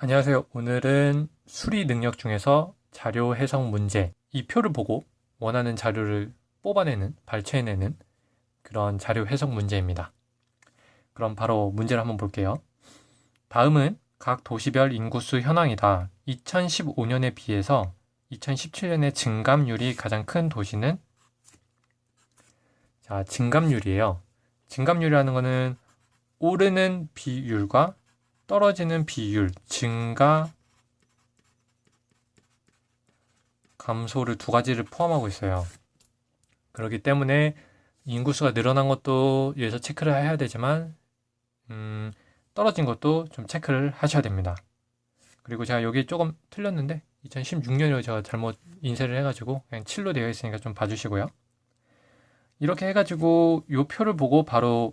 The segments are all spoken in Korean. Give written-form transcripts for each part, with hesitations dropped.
안녕하세요. 오늘은 수리 능력 중에서 자료 해석 문제, 이 표를 보고 원하는 자료를 뽑아내는, 발췌해내는 그런 자료 해석 문제입니다. 그럼 바로 문제를 한번 볼게요. 다음은 각 도시별 인구수 현황이다. 2015년에 비해서 2017년의 증감률이 가장 큰 도시는 증감률이에요. 증감률이라는 거는 오르는 비율과 떨어지는 비율, 증가, 감소를 두 가지를 포함하고 있어요. 그렇기 때문에 인구수가 늘어난 것도 여기서 체크를 해야 되지만 떨어진 것도 좀 체크를 하셔야 됩니다. 그리고 제가 여기 조금 틀렸는데 2016년으로 제가 잘못 인쇄를 해가지고 그냥 7로 되어 있으니까 좀 봐주시고요. 이렇게 해가지고 이 표를 보고 바로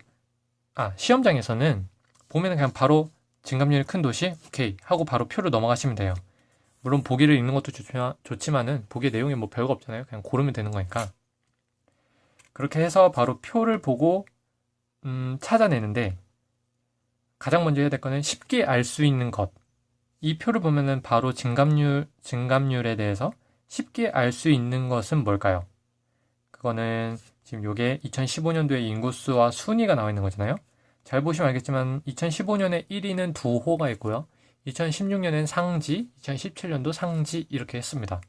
시험장에서는 보면은 그냥 바로 증감률이 큰 도시 오케이 하고 바로 표를 넘어가시면 돼요. 물론 보기를 읽는 것도 좋지만은 보기의 내용이 뭐 별거 없잖아요. 그냥 고르면 되는 거니까. 그렇게 해서 바로 표를 보고 찾아내는데 가장 먼저 해야 될 거는 쉽게 알 수 있는 것. 이 표를 보면은 바로 증감률에 대해서 쉽게 알 수 있는 것은 뭘까요? 그거는 지금 요게 2015년도에 인구수와 순위가 나와 있는 거잖아요. 잘 보시면 알겠지만 2015년에 1위는 두호가 있고요. 2016년엔 상지, 2017년도 상지 이렇게 했습니다.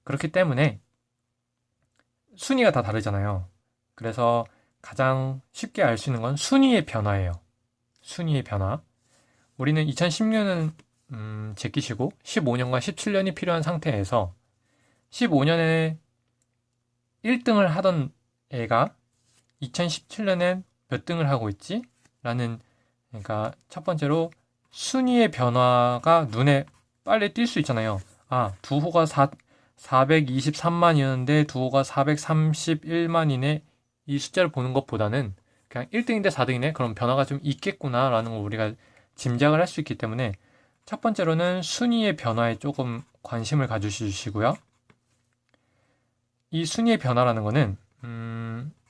그렇기 때문에 순위가 다 다르잖아요. 그래서 가장 쉽게 알 수 있는 건 순위의 변화예요. 순위의 변화. 우리는 2010년은 제끼시고 15년과 17년이 필요한 상태에서 15년에 1등을 하던 애가 2017년엔 몇 등을 하고 있지? 라는, 그러니까 첫 번째로 순위의 변화가 눈에 빨리 띌 수 있잖아요. 두호가 423만이었는데 두호가 431만이네. 이 숫자를 보는 것보다는 그냥 1등인데 4등이네. 그럼 변화가 좀 있겠구나라는 걸 우리가 짐작을 할 수 있기 때문에 첫 번째로는 순위의 변화에 조금 관심을 가주시고요. 이 순위의 변화라는 거는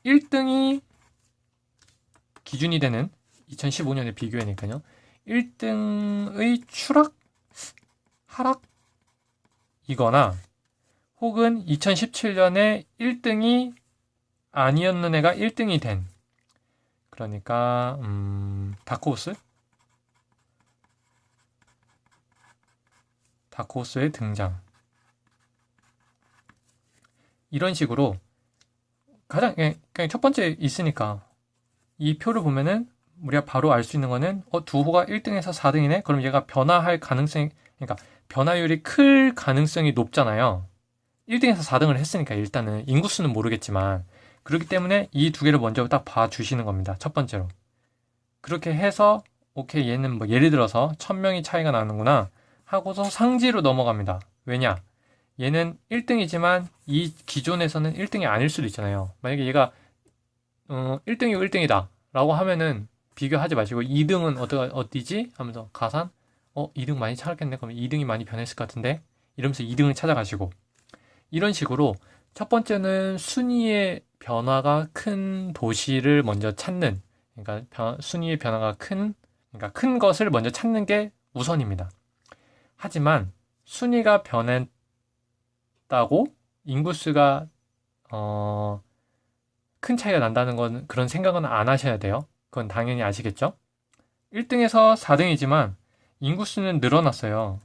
1등이 기준이 되는 2015년에 비교해니까요. 1등의 추락, 하락이거나 혹은 2017년에 1등이 아니었는 애가 1등이 된, 그러니까 다크호스의 등장, 이런 식으로 가장 그냥 첫 번째 있으니까 이 표를 보면은 우리가 바로 알 수 있는 거는 두호가 1등에서 4등이네? 그럼 얘가 변화할 가능성이, 그러니까 변화율이 클 가능성이 높잖아요. 1등에서 4등을 했으니까 일단은 인구수는 모르겠지만, 그렇기 때문에 이 두 개를 먼저 딱 봐주시는 겁니다. 첫 번째로. 그렇게 해서 오케이, 얘는 뭐 예를 들어서 1000명이 차이가 나는구나 하고서 상지로 넘어갑니다. 왜냐? 얘는 1등이지만 이 기존에서는 1등이 아닐 수도 있잖아요. 만약에 얘가 1등이고 1등이다 라고 하면은 비교하지 마시고 2등은 어디지? 하면서 가산? 2등 많이 차겠네. 그럼 2등이 많이 변했을 것 같은데? 이러면서 2등을 찾아가시고, 이런 식으로 첫 번째는 순위의 변화가 큰 도시를 먼저 찾는, 그러니까 순위의 변화가 그러니까 큰 것을 먼저 찾는 게 우선입니다. 하지만 순위가 변했다고 인구수가 큰 차이가 난다는 건 그런 생각은 안 하셔야 돼요. 그건 당연히 아시겠죠? 1등에서 4등이지만 인구수는 늘어났어요.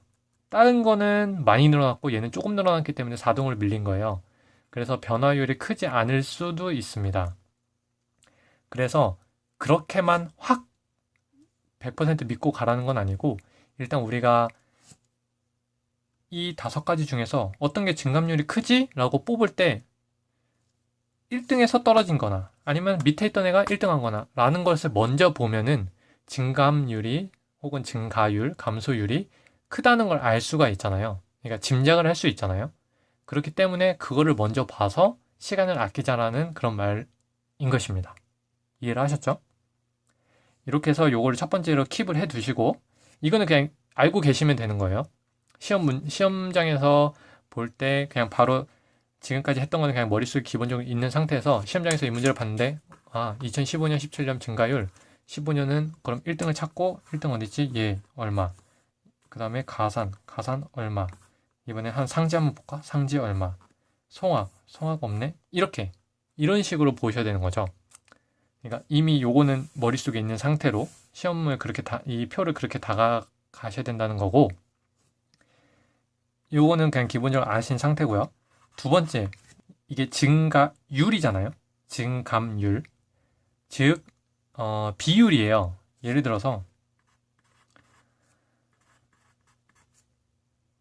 다른 거는 많이 늘어났고 얘는 조금 늘어났기 때문에 4등으로 밀린 거예요. 그래서 변화율이 크지 않을 수도 있습니다. 그래서 그렇게만 확 100% 믿고 가라는 건 아니고, 일단 우리가 이 5가지 중에서 어떤 게 증감률이 크지? 라고 뽑을 때 1등에서 떨어진 거나 아니면 밑에 있던 애가 1등 한 거나 라는 것을 먼저 보면은 증감률이 혹은 증가율, 감소율이 크다는 걸 알 수가 있잖아요. 그러니까 짐작을 할 수 있잖아요. 그렇기 때문에 그거를 먼저 봐서 시간을 아끼자라는 그런 말인 것입니다. 이해를 하셨죠? 이렇게 해서 요거를 첫 번째로 킵을 해 두시고, 이거는 그냥 알고 계시면 되는 거예요. 시험장에서 볼 때 그냥 바로 지금까지 했던 거는 그냥 머릿속에 기본적으로 있는 상태에서 시험장에서 이 문제를 봤는데 2015년, 17년 증가율, 15년은 그럼 1등을 찾고 1등 어디지? 얼마? 그 다음에 가산 얼마. 이번에 한 상지 한번 볼까? 상지 얼마. 송악 없네? 이런 식으로 보셔야 되는 거죠. 그러니까 이미 요거는 머릿속에 있는 상태로 시험을 이 표를 그렇게 다가가셔야 된다는 거고, 요거는 그냥 기본적으로 아신 상태고요. 두 번째, 이게 증가율이잖아요. 증감율. 즉, 비율이에요. 예를 들어서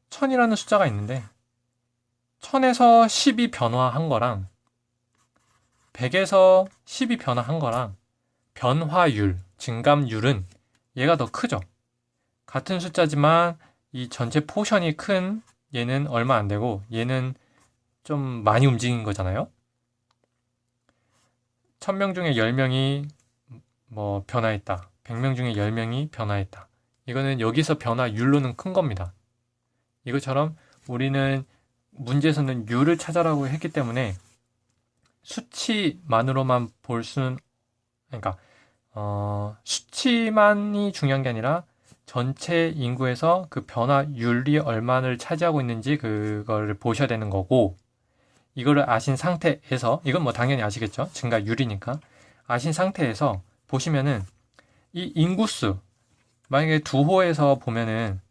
1000이라는 숫자가 있는데 1000에서 10이 변화한 거랑 100에서 10이 변화한 거랑 변화율, 증감율은 얘가 더 크죠. 같은 숫자지만 이 전체 포션이 큰 얘는 얼마 안 되고 얘는 좀 많이 움직인 거잖아요. 1000명 중에 10명이 뭐 변화했다. 100명 중에 10명이 변화했다. 이거는 여기서 변화율로는 큰 겁니다. 이것처럼 우리는 문제에서는 율을 찾아라고 했기 때문에 수치만으로만 볼 수는, 그러니까 수치만이 중요한 게 아니라 전체 인구에서 그 변화율이 얼마를 차지하고 있는지 그거를 보셔야 되는 거고, 이거를 아신 상태에서, 이건 뭐 당연히 아시겠죠? 증가율이니까. 아신 상태에서 보시면은 이 인구수, 만약에 두 호에서 보면은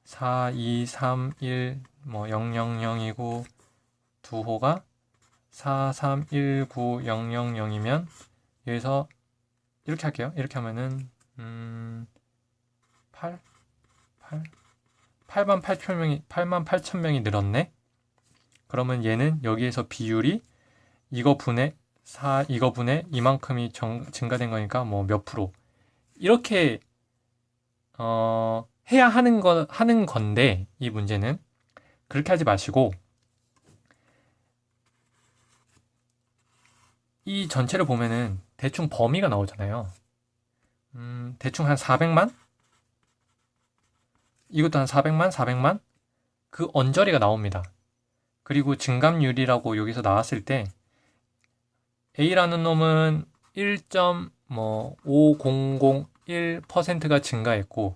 4, 2, 3, 1, 뭐 0, 0, 0이고 두 호가 4, 3, 1, 9, 0, 0, 0이면 여기서 이렇게 할게요. 이렇게 하면은 8만 8천 명이 늘었네. 그러면 얘는 여기에서 비율이 이거분의 이만큼이 증가된 거니까 뭐 몇 프로. 이렇게 해야 하는 건데, 이 문제는 그렇게 하지 마시고 이 전체를 보면은 대충 범위가 나오잖아요. 대충 한 400만? 이것도 한 400만? 그 언저리가 나옵니다. 그리고 증감률이라고 여기서 나왔을 때 A라는 놈은 1.5001%가 증가했고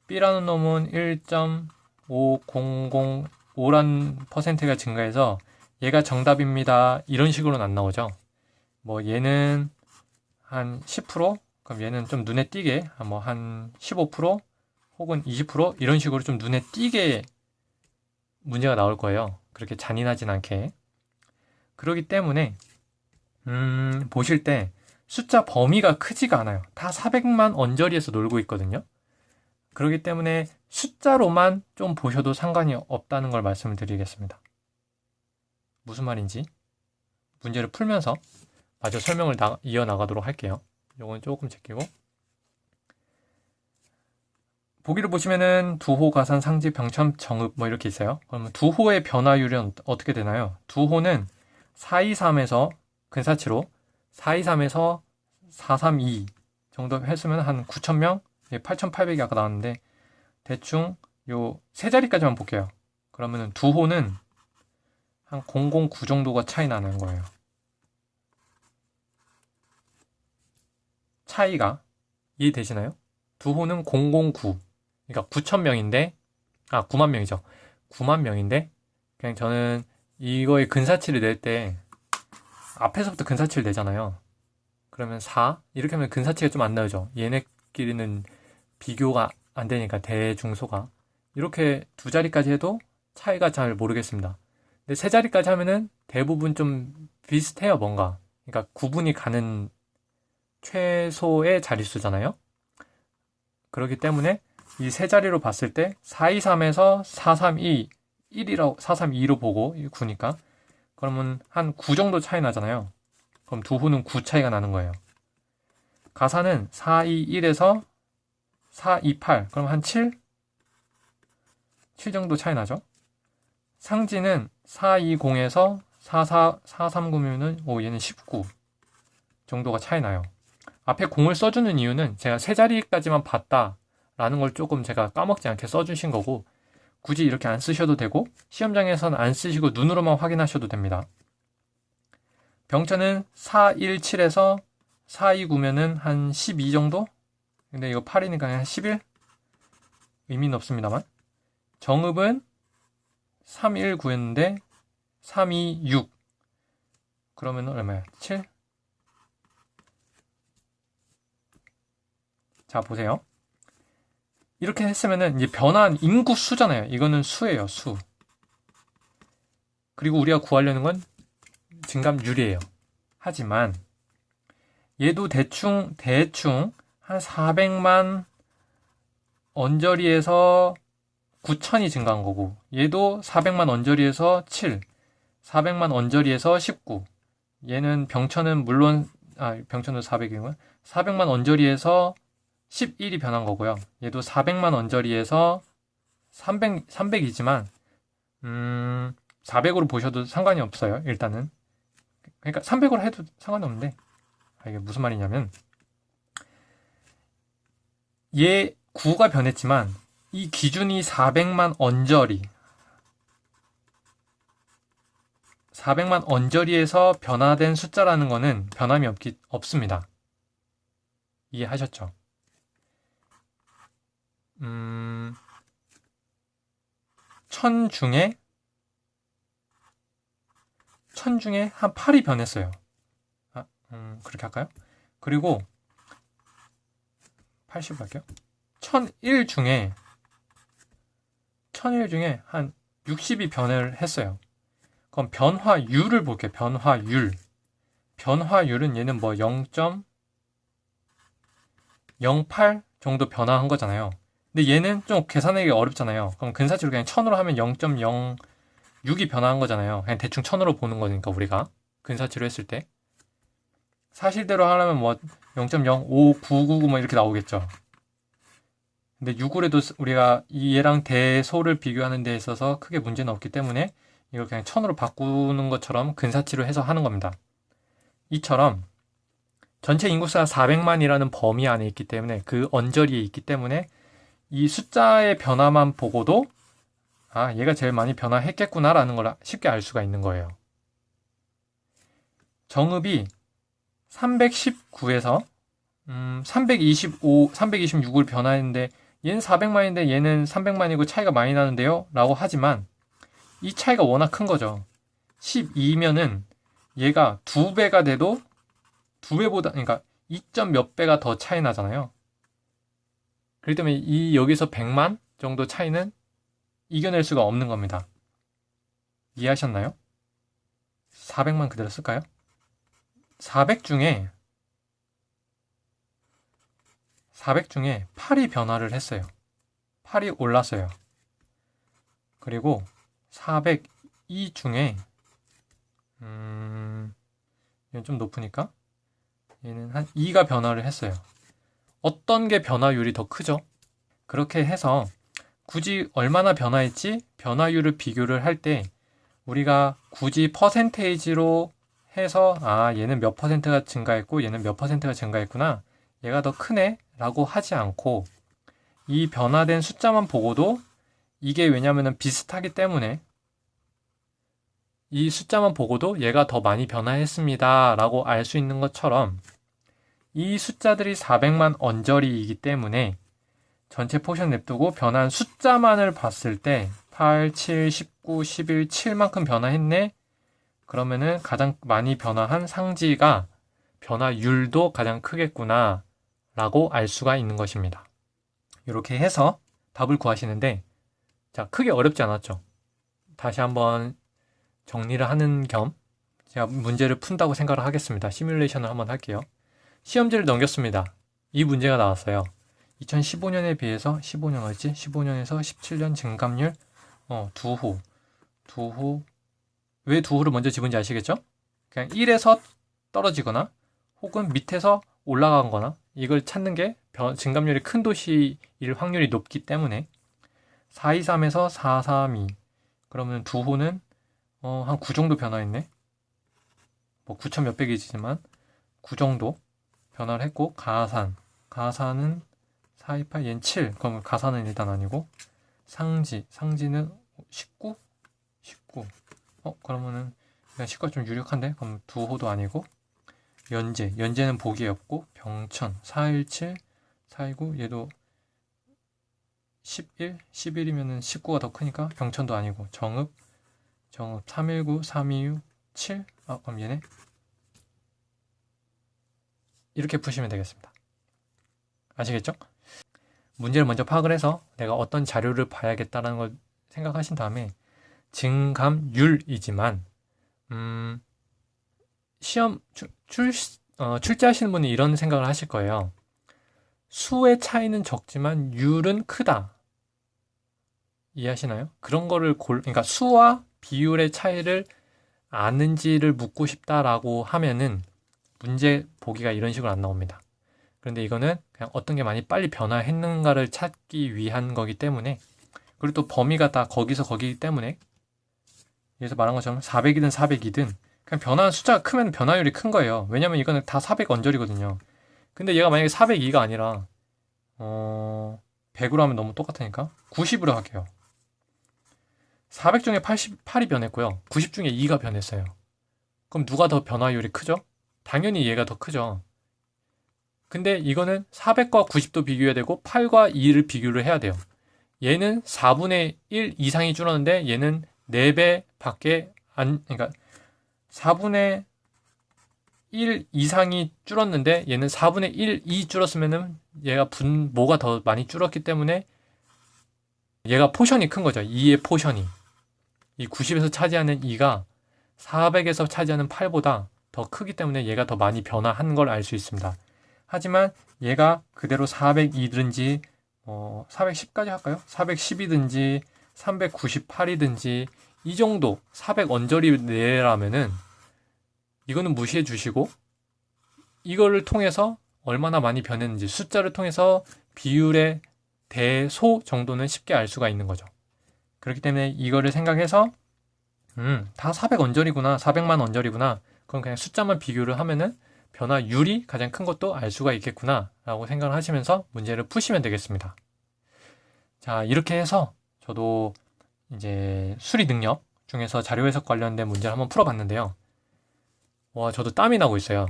B라는 놈은 1.5005%가 증가해서 얘가 정답입니다. 이런 식으로는 안 나오죠. 뭐 얘는 한 10%? 그럼 얘는 좀 눈에 띄게 뭐 한 15% 혹은 20% 이런 식으로 좀 눈에 띄게 문제가 나올 거예요. 그렇게 잔인하진 않게. 그렇기 때문에 보실 때 숫자 범위가 크지가 않아요. 다 400만 언저리에서 놀고 있거든요. 그렇기 때문에 숫자로만 좀 보셔도 상관이 없다는 걸 말씀을 드리겠습니다. 무슨 말인지 문제를 풀면서 마저 설명을 이어나가도록 할게요. 요건 조금 제끼고, 보기를 보시면은 두호, 가산, 상지, 병참, 정읍 뭐 이렇게 있어요. 그러면 두호의 변화율은 어떻게 되나요? 두호는 423에서 근사치로 423에서 432 정도 했으면 한 9,000명, 8,800이 아까 나왔는데 대충 요 세 자리까지만 볼게요. 그러면은 두호는 한 009 정도가 차이 나는 거예요. 차이가 이해되시나요? 두호는 009, 그러니까 9,000명인데 9만 명이죠. 9만 명인데 그냥 저는 이거의 근사치를 낼 때 앞에서부터 근사치를 내잖아요. 그러면 4 이렇게 하면 근사치가 좀 안 나오죠. 얘네끼리는 비교가 안 되니까 대중소가 이렇게 두 자리까지 해도 차이가 잘 모르겠습니다. 근데 세 자리까지 하면은 대부분 좀 비슷해요. 뭔가 그러니까 구분이 가는 최소의 자릿수잖아요. 그렇기 때문에 이 세 자리로 봤을 때 423에서 432 432로 보고 9니까 그러면 한 9 정도 차이 나잖아요. 그럼 두호는 9 차이가 나는 거예요. 가산은 421에서 428 그럼 한 7 정도 차이 나죠. 상지는 420에서 439면은 얘는 19 정도가 차이 나요. 앞에 0을 써주는 이유는 제가 세 자리까지만 봤다라는 걸 조금 제가 까먹지 않게 써주신 거고, 굳이 이렇게 안 쓰셔도 되고 시험장에서는 안 쓰시고 눈으로만 확인하셔도 됩니다. 병천은 417에서 429면은 한 12 정도? 근데 이거 8이니까 한 11? 의미는 없습니다만 정읍은 319였는데 326. 그러면 얼마야? 7? 자, 보세요. 이렇게 했으면은 이제 변화한 인구 수잖아요. 이거는 수예요, 수. 그리고 우리가 구하려는 건 증감률이에요. 하지만 얘도 대충 한 400만 언저리에서 9천이 증가한 거고, 얘도 400만 언저리에서 7, 400만 언저리에서 19. 얘는 병천은 물론 병천도 400이고요. 400만 언저리에서 11이 변한 거고요. 얘도 400만 언저리에서 300이지만 400으로 보셔도 상관이 없어요. 일단은. 그러니까 300으로 해도 상관이 없는데, 이게 무슨 말이냐면 얘 9가 변했지만 이 기준이 400만 언저리, 400만 언저리에서 변화된 숫자라는 거는 변함이 없습니다. 이해하셨죠? 1000 중에 한 8이 변했어요. 그렇게 할까요? 그리고 80 할게요. 1001 중에 한 60이 변을 했어요. 그럼 변화율을 볼게요. 변화율은 얘는 뭐 0.08 정도 변화한 거잖아요. 근데 얘는 좀 계산하기 어렵잖아요. 그럼 근사치로 그냥 1000으로 하면 0.06이 변화한 거잖아요. 그냥 대충 1000으로 보는 거니까 우리가 근사치로 했을 때 사실대로 하려면 뭐 0.05999 뭐 이렇게 나오겠죠. 근데 6을 해도 우리가 얘랑 대소를 비교하는 데 있어서 크게 문제는 없기 때문에 이걸 그냥 1000으로 바꾸는 것처럼 근사치로 해서 하는 겁니다. 이처럼 전체 인구수가 400만이라는 범위 안에 있기 때문에, 그 언저리에 있기 때문에 이 숫자의 변화만 보고도 얘가 제일 많이 변화했겠구나라는 걸 쉽게 알 수가 있는 거예요. 정읍이 319에서 325, 326을 변화했는데 얘는 400만인데 얘는 300만이고 차이가 많이 나는데요? 라고 하지만 이 차이가 워낙 큰 거죠. 12면은 얘가 2배가 돼도 2배보다, 그러니까 2점 몇 배가 더 차이 나잖아요. 그렇기 때문에 이 여기서 100만 정도 차이는 이겨낼 수가 없는 겁니다. 이해하셨나요? 400만 그대로 쓸까요? 400 중에 8이 변화를 했어요. 8이 올랐어요. 그리고 402 중에 얘는 좀 높으니까 얘는 한 2가 변화를 했어요. 어떤 게 변화율이 더 크죠? 그렇게 해서 굳이 얼마나 변화했지? 변화율을 비교를 할 때 우리가 굳이 퍼센테이지로 해서 얘는 몇 퍼센트가 증가했고 얘는 몇 퍼센트가 증가했구나, 얘가 더 크네 라고 하지 않고 이 변화된 숫자만 보고도 이게 왜냐면은 비슷하기 때문에 이 숫자만 보고도 얘가 더 많이 변화했습니다 라고 알 수 있는 것처럼 이 숫자들이 400만 언저리이기 때문에 전체 포션 냅두고 변한 숫자만을 봤을 때 8, 7, 19, 11, 7만큼 변화했네? 그러면은 가장 많이 변화한 상지가 변화율도 가장 크겠구나 라고 알 수가 있는 것입니다. 이렇게 해서 답을 구하시는데, 자, 크게 어렵지 않았죠? 다시 한번 정리를 하는 겸 제가 문제를 푼다고 생각을 하겠습니다. 시뮬레이션을 한번 할게요. 시험지를 넘겼습니다. 이 문제가 나왔어요. 2015년에 비해서 15년 어딨지? 15년에서 17년 증감률 두호. 왜 두호를 먼저 집은지 아시겠죠? 그냥 1에서 떨어지거나 혹은 밑에서 올라간 거나 이걸 찾는 게 증감률이 큰 도시일 확률이 높기 때문에 423에서 432. 그러면 두호는 한 9 정도 변화했네. 뭐 9천 몇백이지만 9 정도 변화를 했고, 가산은 428, 얘는 7. 그럼 가산은 일단 아니고, 상지는 19? 그러면은 그냥 19가 좀 유력한데? 그럼 두호도 아니고, 연제는 보기에 없고, 병천 417, 429, 얘도 11? 11이면은 19가 더 크니까 병천도 아니고 정읍 319, 326, 7? 그럼 얘네 이렇게 푸시면 되겠습니다. 아시겠죠? 문제를 먼저 파악을 해서 내가 어떤 자료를 봐야겠다는 걸 생각하신 다음에 증감률이지만 시험 출제하시는 분이 이런 생각을 하실 거예요. 수의 차이는 적지만 율은 크다. 이해하시나요? 그런 거를 그러니까 수와 비율의 차이를 아는지를 묻고 싶다라고 하면은 문제 보기가 이런 식으로 안 나옵니다. 그런데 이거는 그냥 어떤 게 많이 빨리 변화했는가를 찾기 위한 거기 때문에, 그리고 또 범위가 다 거기서 거기이기 때문에, 여기서 말한 것처럼 400이든 400이든 그냥 변화한 숫자가 크면 변화율이 큰 거예요. 왜냐면 이거는 다 400 언저리거든요. 근데 얘가 만약에 402가 아니라 100으로 하면 너무 똑같으니까 90으로 할게요. 400 중에 88이 변했고요. 90 중에 2가 변했어요. 그럼 누가 더 변화율이 크죠? 당연히 얘가 더 크죠. 근데 이거는 400과 90도 비교해야 되고 8과 2를 비교를 해야 돼요. 얘는 4분의 1 이상이 줄었는데 얘는 4배 밖에 그러니까 4분의 1 이상이 줄었는데 얘는 4분의 1, 2 줄었으면은 얘가 분모가 더 많이 줄었기 때문에 얘가 포션이 큰 거죠. 2의 포션이. 이 90에서 차지하는 2가 400에서 차지하는 8보다 더 크기 때문에 얘가 더 많이 변화한 걸 알 수 있습니다. 하지만 얘가 그대로 402든지 410까지 할까요? 410이든지 398이든지 이 정도 400 언저리 내라면은 이거는 무시해 주시고 이거를 통해서 얼마나 많이 변했는지 숫자를 통해서 비율의 대소 정도는 쉽게 알 수가 있는 거죠. 그렇기 때문에 이거를 생각해서 다 400 언저리구나, 400만 언저리구나. 그럼 그냥 숫자만 비교를 하면은 변화율이 가장 큰 것도 알 수가 있겠구나 라고 생각을 하시면서 문제를 푸시면 되겠습니다. 자, 이렇게 해서 저도 이제 수리 능력 중에서 자료 해석 관련된 문제를 한번 풀어봤는데요. 와, 저도 땀이 나고 있어요.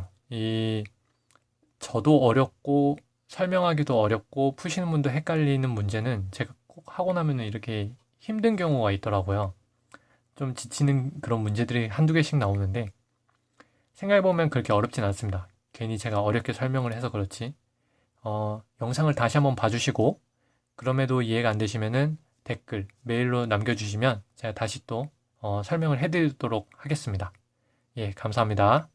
저도 어렵고 설명하기도 어렵고 푸시는 분도 헷갈리는 문제는 제가 꼭 하고 나면은 이렇게 힘든 경우가 있더라고요. 좀 지치는 그런 문제들이 한두 개씩 나오는데 생각해보면 그렇게 어렵진 않습니다. 괜히 제가 어렵게 설명을 해서 그렇지. 영상을 다시 한번 봐주시고 그럼에도 이해가 안 되시면은 댓글, 메일로 남겨주시면 제가 다시 또 설명을 해드리도록 하겠습니다. 예, 감사합니다.